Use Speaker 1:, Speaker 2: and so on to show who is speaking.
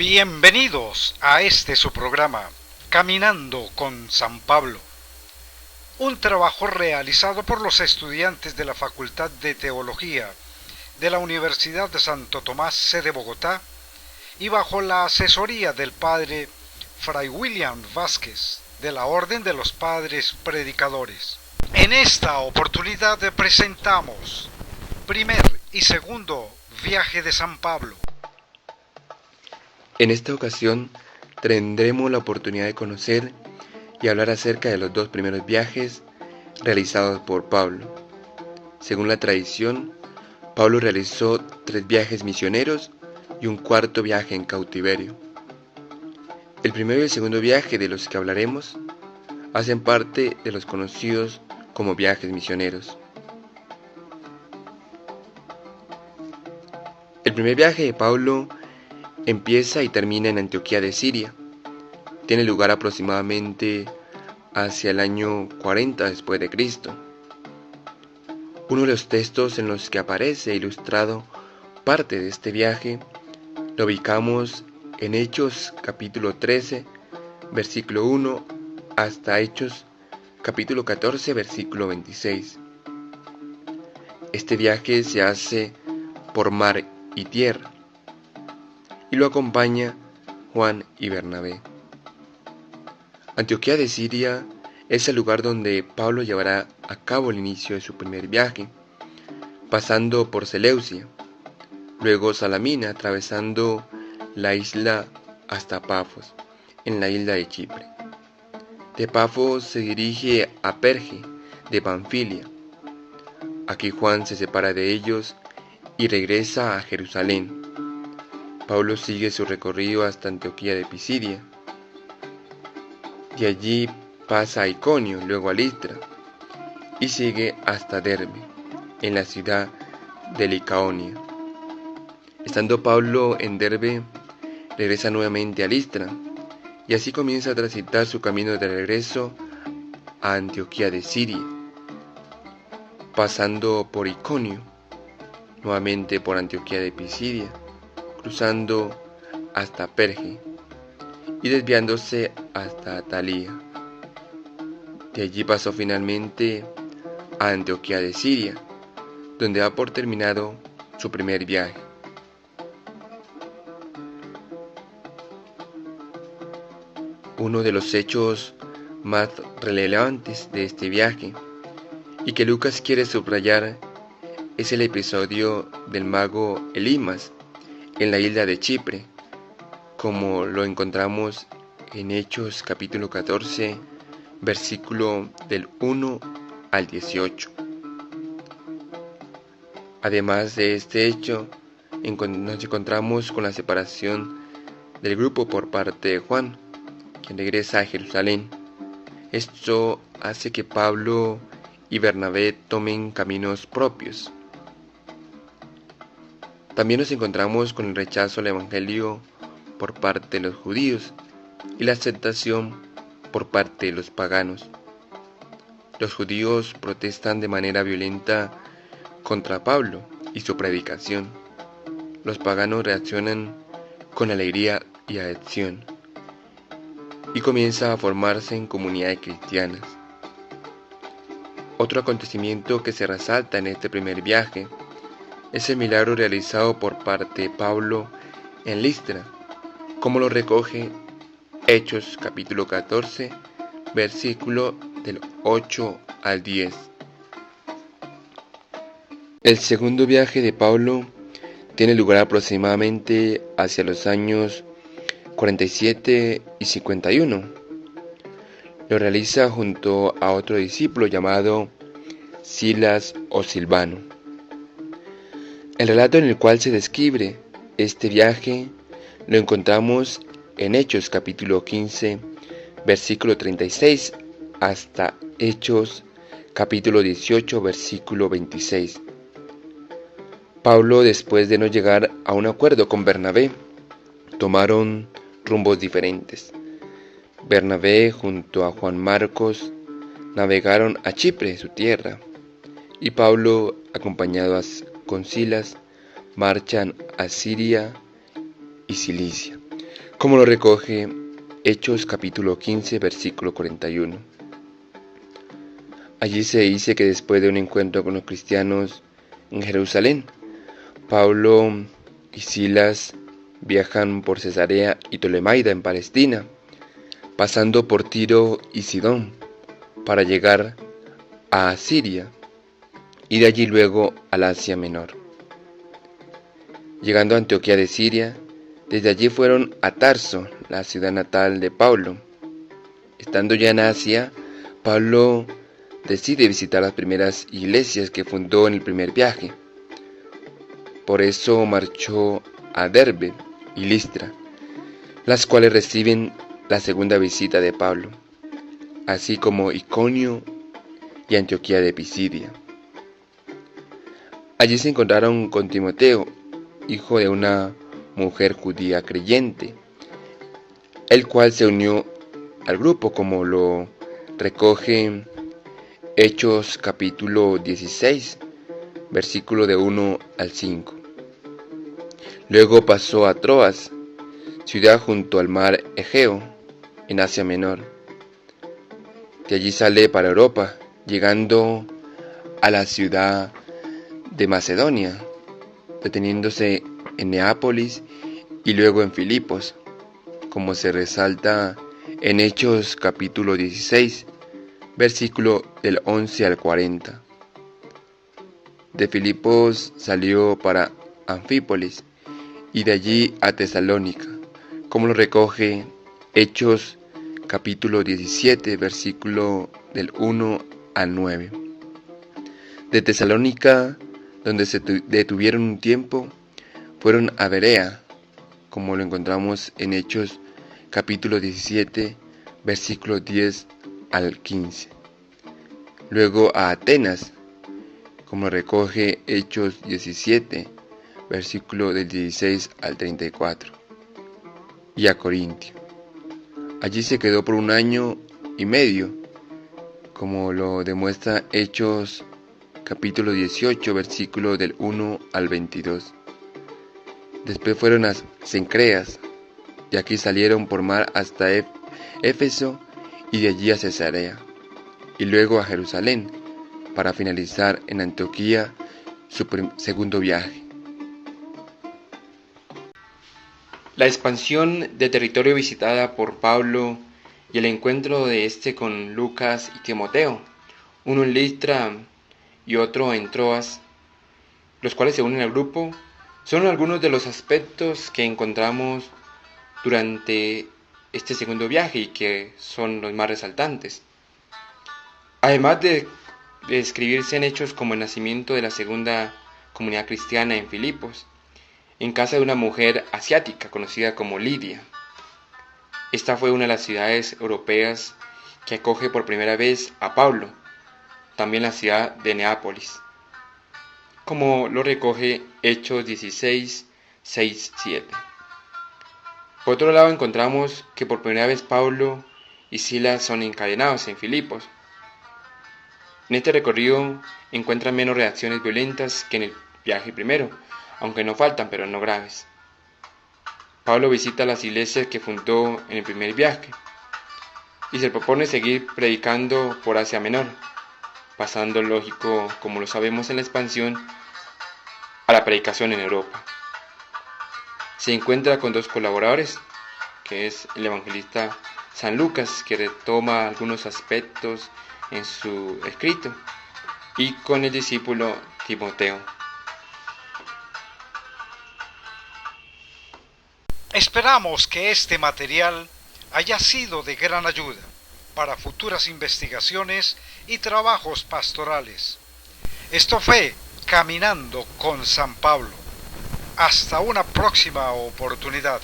Speaker 1: Bienvenidos a su programa, Caminando con San Pablo, un trabajo realizado por los estudiantes de la Facultad de Teología de la Universidad de Santo Tomás, sede Bogotá, y bajo la asesoría del Padre Fray William Vázquez, de la Orden de los Padres Predicadores. En esta oportunidad presentamos primer y segundo viaje de San Pablo.
Speaker 2: En esta ocasión tendremos la oportunidad de conocer y hablar acerca de los dos primeros viajes realizados por Pablo. Según la tradición, Pablo realizó 3 viajes misioneros y un cuarto viaje en cautiverio. El primero y el segundo viaje de los que hablaremos hacen parte de los conocidos como viajes misioneros. El primer viaje de Pablo empieza y termina en Antioquía de Siria. Tiene lugar aproximadamente hacia el año 40 después de Cristo. Uno de los textos en los que aparece ilustrado parte de este viaje lo ubicamos en Hechos capítulo 13, versículo 1 hasta Hechos capítulo 14, versículo 26. Este viaje se hace por mar y tierra y lo acompaña Juan y Bernabé. Antioquía de Siria es el lugar donde Pablo llevará a cabo el inicio de su primer viaje, pasando por Seleucia, luego Salamina, atravesando la isla hasta Pafos, en la isla de Chipre. De Pafos se dirige a Perge, de Panfilia. Aquí Juan se separa de ellos y regresa a Jerusalén. Pablo sigue su recorrido hasta Antioquía de Pisidia. De allí pasa a Iconio, luego a Listra, y sigue hasta Derbe, en la ciudad de Licaonia. Estando Pablo en Derbe, regresa nuevamente a Listra, y así comienza a transitar su camino de regreso a Antioquía de Siria, pasando por Iconio, nuevamente por Antioquía de Pisidia, cruzando hasta Perge y desviándose hasta Atalía. De allí pasó finalmente a Antioquía de Siria, donde da por terminado su primer viaje. Uno de los hechos más relevantes de este viaje y que Lucas quiere subrayar es el episodio del mago Elimas en la isla de Chipre, como lo encontramos en Hechos capítulo 14, versículo del 1 al 18. Además de este hecho, nos encontramos con la separación del grupo por parte de Juan, quien regresa a Jerusalén. Esto hace que Pablo y Bernabé tomen caminos propios. También nos encontramos con el rechazo al evangelio por parte de los judíos y la aceptación por parte de los paganos. Los judíos protestan de manera violenta contra Pablo y su predicación. Los paganos reaccionan con alegría y adhesión, y comienza a formarse en comunidades cristianas. Otro acontecimiento que se resalta en este primer viaje es el milagro realizado por parte de Pablo en Listra, como lo recoge Hechos capítulo 14, versículo del 8 al 10. El segundo viaje de Pablo tiene lugar aproximadamente hacia los años 47 y 51. Lo realiza junto a otro discípulo llamado Silas o Silvano. El relato en el cual se describe este viaje lo encontramos en Hechos capítulo 15, versículo 36, hasta Hechos capítulo 18, versículo 26. Pablo, después de no llegar a un acuerdo con Bernabé, tomaron rumbos diferentes. Bernabé junto a Juan Marcos navegaron a Chipre, su tierra, y Pablo, acompañado con Silas, marchan a Siria y Cilicia. como lo recoge Hechos capítulo 15, versículo 41. Allí se dice que después de un encuentro con los cristianos en Jerusalén, Pablo y Silas viajan por Cesarea y Ptolemaida en Palestina, pasando por Tiro y Sidón, para llegar a Siria y de allí luego al Asia Menor. Llegando a Antioquía de Siria, desde allí fueron a Tarso, la ciudad natal de Pablo. Estando ya en Asia, Pablo decide visitar las primeras iglesias que fundó en el primer viaje. Por eso marchó a Derbe y Listra, las cuales reciben la segunda visita de Pablo, así como Iconio y Antioquía de Pisidia. Allí se encontraron con Timoteo, hijo de una mujer judía creyente, el cual se unió al grupo, como lo recoge Hechos capítulo 16, versículo de 1 al 5. Luego pasó a Troas, ciudad junto al mar Egeo, en Asia Menor. De allí sale para Europa, llegando a la ciudad de Macedonia, deteniéndose en Neápolis y luego en Filipos, como se resalta en Hechos capítulo 16, versículo del 11 al 40. De Filipos salió para Anfípolis y de allí a Tesalónica, como lo recoge Hechos capítulo 17, versículo del 1 al 9. De Tesalónica, donde se detuvieron un tiempo, fueron a Berea, como lo encontramos en Hechos capítulo 17, versículo 10 al 15. Luego a Atenas, como recoge Hechos 17, versículo del 16 al 34. Y a Corintio. Allí se quedó por 1 año y medio, como lo demuestra Hechos capítulo 18, versículo del 1 al 22. Después fueron a Cencreas, de aquí salieron por mar hasta Éfeso y de allí a Cesarea, y luego a Jerusalén, para finalizar en Antioquía su segundo viaje. La expansión de territorio visitada por Pablo y el encuentro de este con Lucas y Timoteo, uno en Listra y otro en Troas, los cuales se unen al grupo, son algunos de los aspectos que encontramos durante este segundo viaje y que son los más resaltantes. Además de describirse en hechos como el nacimiento de la segunda comunidad cristiana en Filipos, en casa de una mujer asiática conocida como Lidia. Esta fue una de las ciudades europeas que acoge por primera vez a Pablo, también la ciudad de Neápolis, como lo recoge Hechos 16, 6, 7. Por otro lado encontramos que por primera vez Pablo y Silas son encadenados en Filipos. En este recorrido encuentran menos reacciones violentas que en el viaje primero, aunque no faltan, pero no graves. Pablo visita las iglesias que fundó en el primer viaje y se propone seguir predicando por Asia Menor, pasando, lógico, como lo sabemos en la expansión, a la predicación en Europa. Se encuentra con 2 colaboradores, que es el evangelista San Lucas, que retoma algunos aspectos en su escrito, y con el discípulo Timoteo.
Speaker 1: Esperamos que este material haya sido de gran ayuda para futuras investigaciones y trabajos pastorales. Esto fue Caminando con San Pablo. Hasta una próxima oportunidad.